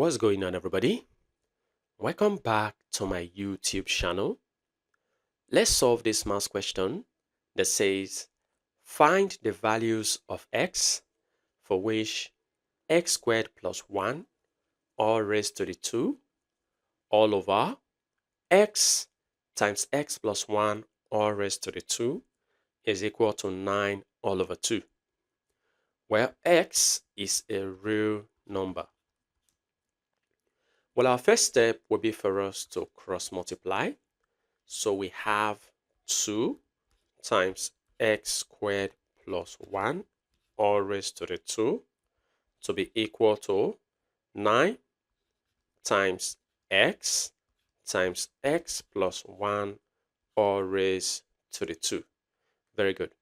What's going on, everybody? Welcome back to my YouTube channel. Let's solve this math question that says find the values of x for which x squared plus 1 all raised to the 2 all over x times x plus 1 all raised to the 2 is equal to 9 all over 2. Well, x is a real number. Well, our first step will be for us to cross multiply. So we have 2 times x squared plus 1 all raised to the 2 to be equal to 9 times x plus 1 all raised to the 2. Very good.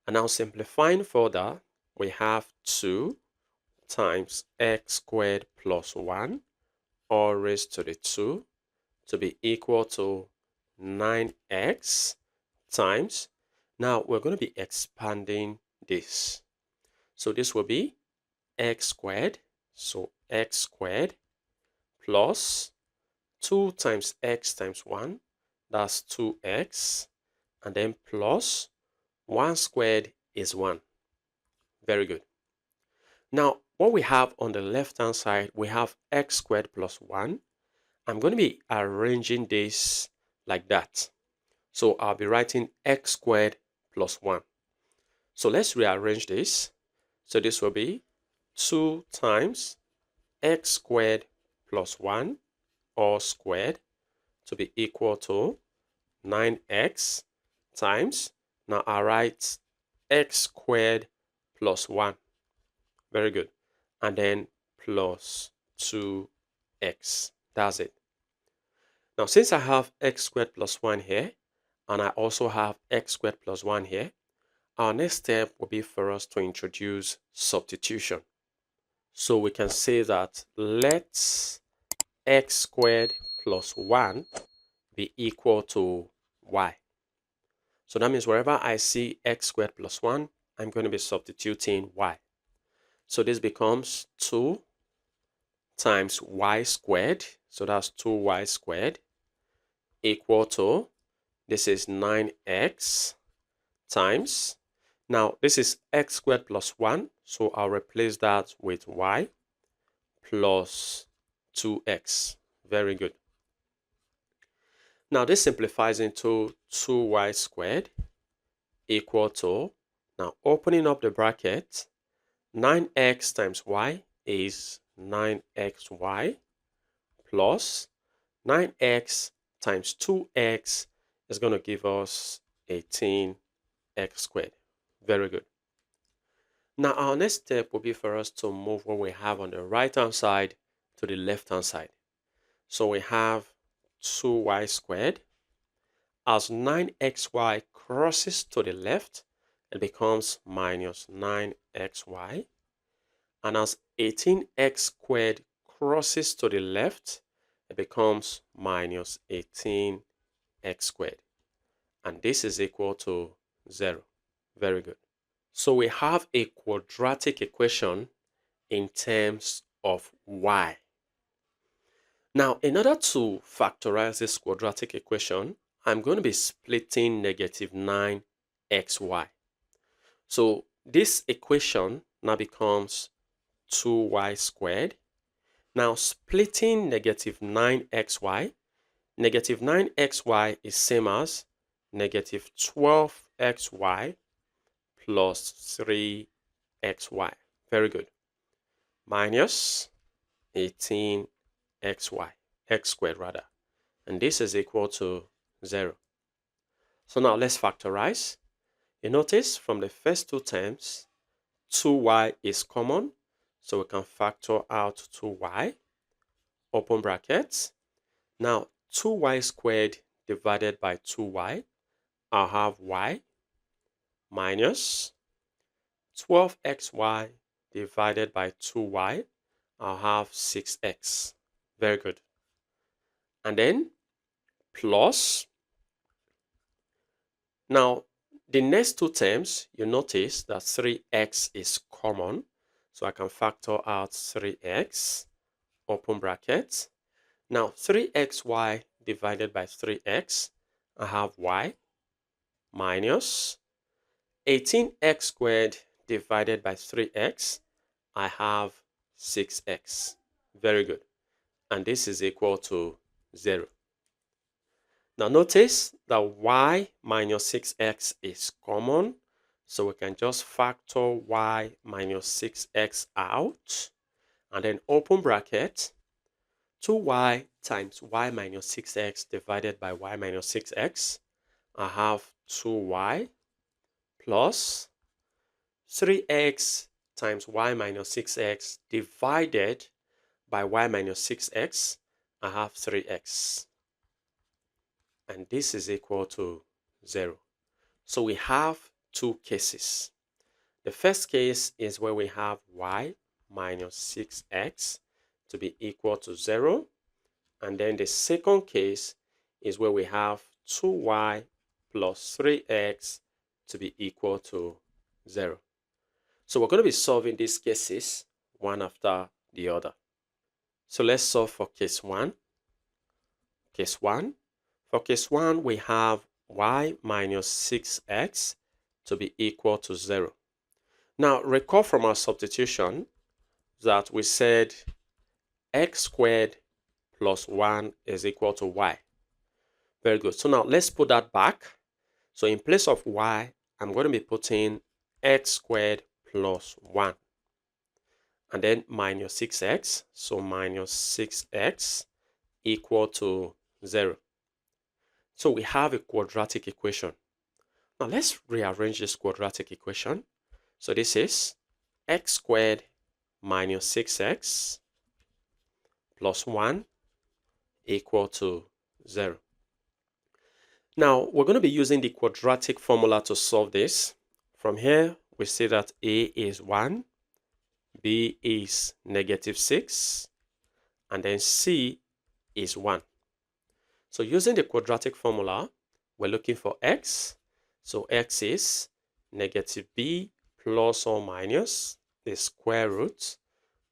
And now simplifying further, we have 2 times x squared plus 1 all raised to the 2 to be equal to 9x times, now we're going to be expanding this. So this will be x squared, so x squared plus 2 times x times 1, that's 2x, and then plus 1 squared is 1. Very good. Now, what we have on the left-hand side, we have x squared plus 1. I'm going to be arranging this like that. So I'll be writing x squared plus 1. So let's rearrange this. So this will be 2 times x squared plus 1 all squared to be equal to 9x times, now I write x squared plus 1. Very good. And then plus 2x. That's it. Now, since I have x squared plus 1 here, and I also have x squared plus 1 here, our next step will be for us to introduce substitution. So we can say that let x squared plus 1 be equal to y. So that means wherever I see x squared plus 1, I'm going to be substituting y. So this becomes 2 times y squared, so that's 2y squared, equal to, this is 9x times, now this is x squared plus 1, so I'll replace that with y plus 2x. Very good. Now this simplifies into 2y squared equal to, now opening up the bracket, 9x times y is 9xy plus 9x times 2x is going to give us 18x squared. Very good. Now our next step will be for us to move what we have on the right hand side to the left hand side. So we have 2y squared. As 9xy crosses to the left, it becomes minus 9xy. And as 18x squared crosses to the left, it becomes minus 18x squared. And this is equal to 0. Very good. So we have a quadratic equation in terms of y. Now, in order to factorize this quadratic equation, I'm going to be splitting negative 9xy. So this equation now becomes 2y squared. Now splitting negative 9xy, negative 9xy is same as negative 12xy plus 3xy. Very good. Minus 18xy, x squared rather. And this is equal to 0. So now let's factorize. You notice from the first two terms, 2y is common. So we can factor out 2y, open brackets. Now 2y squared divided by 2y, I'll have y minus 12xy divided by 2y, I'll have 6x. Very good. And then plus, now the next two terms, you notice that 3x is common. So I can factor out 3x, open bracket. Now 3xy divided by 3x, I have y minus 18x squared divided by 3x, I have 6x. Very good. And this is equal to 0. Now notice that y minus 6x is common, so we can just factor y minus 6x out, and then open bracket, 2y times y minus 6x divided by y minus 6x, I have 2y plus 3x times y minus 6x divided by y minus 6x, I have 3x. And this is equal to 0. So we have two cases. The first case is where we have y minus 6x to be equal to 0. And then the second case is where we have 2y plus 3x to be equal to 0. So we're going to be solving these cases one after the other. So let's solve for case 1. Case 1. For case 1, we have y minus 6x to be equal to 0. Now, recall from our substitution that we said x squared plus 1 is equal to y. Very good. So now let's put that back. So in place of y, I'm going to be putting x squared plus 1. And then minus 6x. So minus 6x equal to 0. So we have a quadratic equation. Now let's rearrange this quadratic equation. So this is x squared minus 6x plus 1 equal to 0. Now we're going to be using the quadratic formula to solve this. From here, we see that a is 1, b is negative 6, and then c is 1. So using the quadratic formula, we're looking for x. So x is negative b plus or minus the square root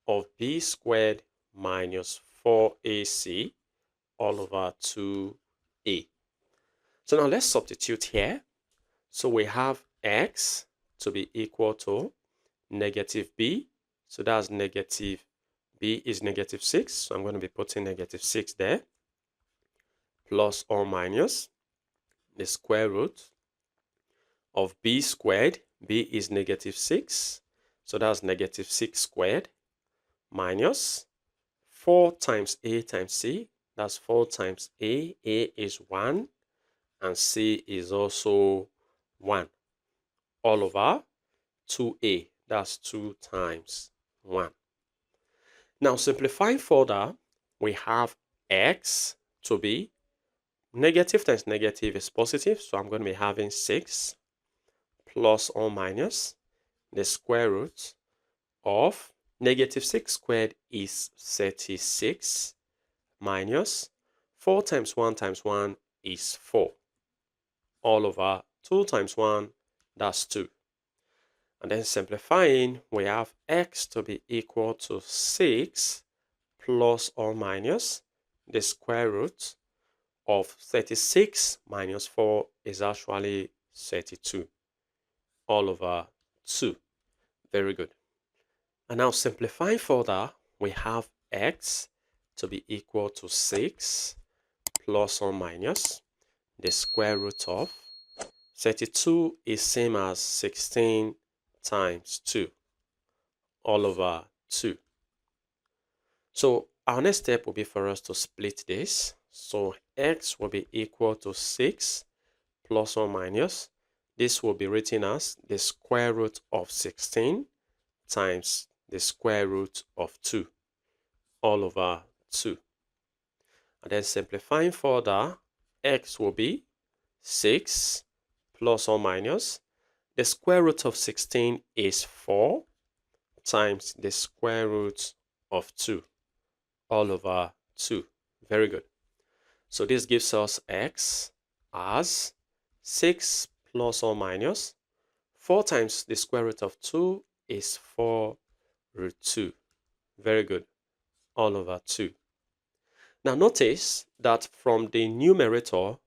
of b squared minus 4ac all over 2a. So now let's substitute here. So we have x to be equal to negative b. So that's negative b is negative 6. So I'm going to be putting negative 6 there. Plus or minus the square root of b squared. B is negative 6. So that's negative 6 squared minus 4 times a times c. That's 4 times a. A is 1 and c is also 1 all over 2a. That's 2 times 1. Now simplifying further, we have x to be negative times negative is positive, so I'm going to be having 6 plus or minus the square root of negative 6 squared is 36 minus 4 times 1 is 4 all over 2 times 1, that's 2. And then simplifying, we have x to be equal to 6 plus or minus the square root of 36 minus 4 is actually 32 all over 2. Very good. And now simplifying further, we have x to be equal to 6 plus or minus the square root of 32 is same as 16 times 2 all over 2. So our next step will be for us to split this. So x will be equal to 6 plus or minus. This will be written as the square root of 16 times the square root of 2 all over 2. And then simplifying further, x will be 6 plus or minus. The square root of 16 is 4 times the square root of 2 all over 2. Very good. So this gives us x as 6 plus or minus 4 times the square root of 2 is 4 root 2. Very good. all over 2. Now notice that from the numerator,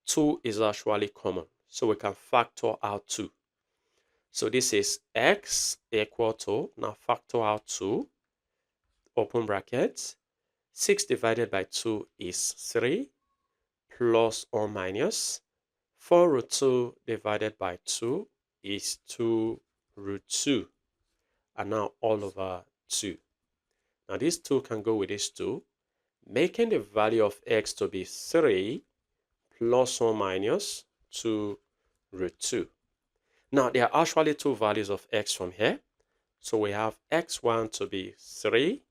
2 is actually common. So we can factor out 2. So this is x equal to, now factor out 2, open brackets, 6 divided by 2 is 3, plus or minus 4 root 2 divided by 2 is 2 root 2, and now all over 2. Now these 2 can go with these 2, making the value of x to be 3 plus or minus 2 root 2. Now there are actually 2 values of x from here. So we have x1 to be 3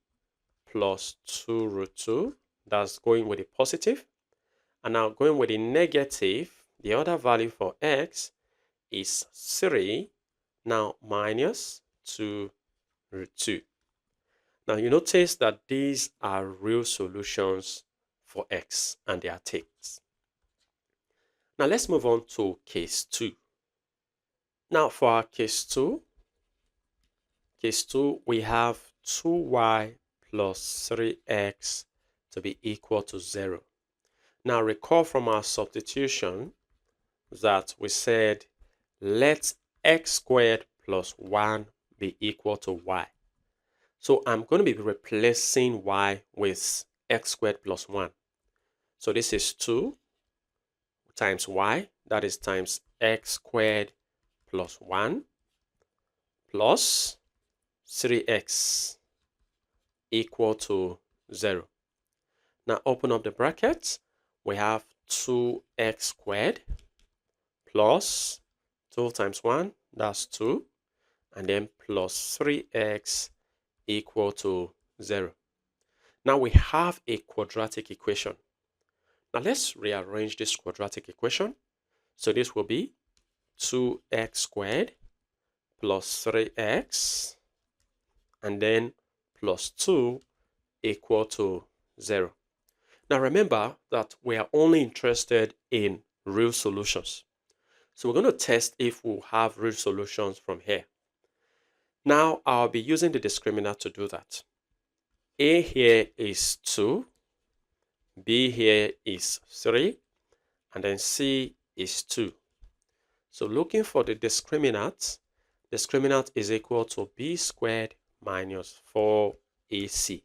plus 2 root 2. That's going with the positive. And now going with the negative, the other value for x is 3, now minus 2 root 2. Now you notice that these are real solutions for x and their takes. Now let's move on to case 2. Now for our case 2, we have 2y plus 3x to be equal to 0. Now recall from our substitution that we said let x squared plus 1 be equal to y. So I'm going to be replacing y with x squared plus 1. So this is 2 times y, that is times x squared plus 1 plus 3x equal to 0. Now open up the brackets. We have 2x squared plus 2 times 1, that's 2, and then plus 3x equal to 0. Now we have a quadratic equation. Now let's rearrange this quadratic equation. So this will be 2x squared plus 3x and then plus 2 equal to 0. Now remember that we are only interested in real solutions. So we're going to test if we'll have real solutions from here. Now I'll be using the discriminant to do that. A here is 2, B here is 3, and then C is 2. So looking for the discriminant is equal to B squared minus 4AC.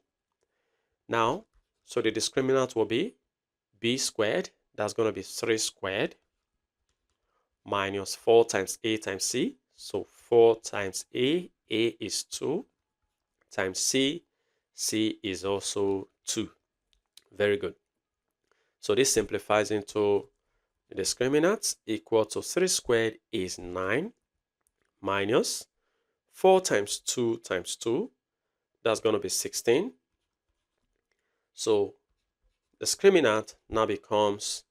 Now, so the discriminant will be B squared, that's going to be 3 squared, minus 4 times A times C. So 4 times A is 2, times C is also 2. Very good. So this simplifies into the discriminant equal to 3 squared is 9 minus 4 times 2 times 2. That's going to be 16. So discriminant now becomes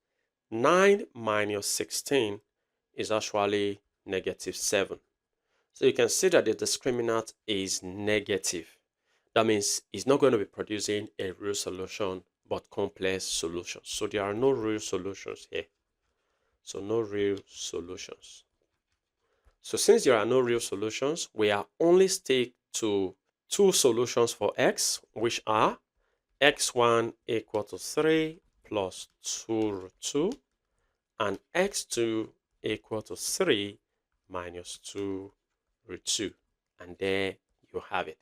9 minus 16 is actually negative 7. So you can see that the discriminant is negative. That means it's not going to be producing a real solution, but complex solutions. So there are no real solutions here. So no real solutions. So since there are no real solutions, we are only stick to 2 solutions for x, which are x1 equal to 3 plus 2 root 2 and x2 equal to 3 minus 2 root 2. And there you have it.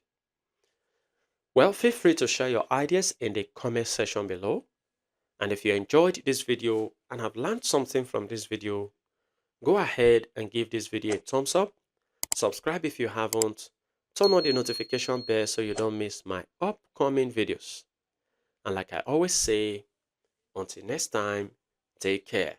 Well, feel free to share your ideas in the comment section below. And if you enjoyed this video and have learned something from this video, go ahead and give this video a thumbs up. Subscribe if you haven't. Turn on the notification bell so you don't miss my upcoming videos. And like I always say, until next time, take care.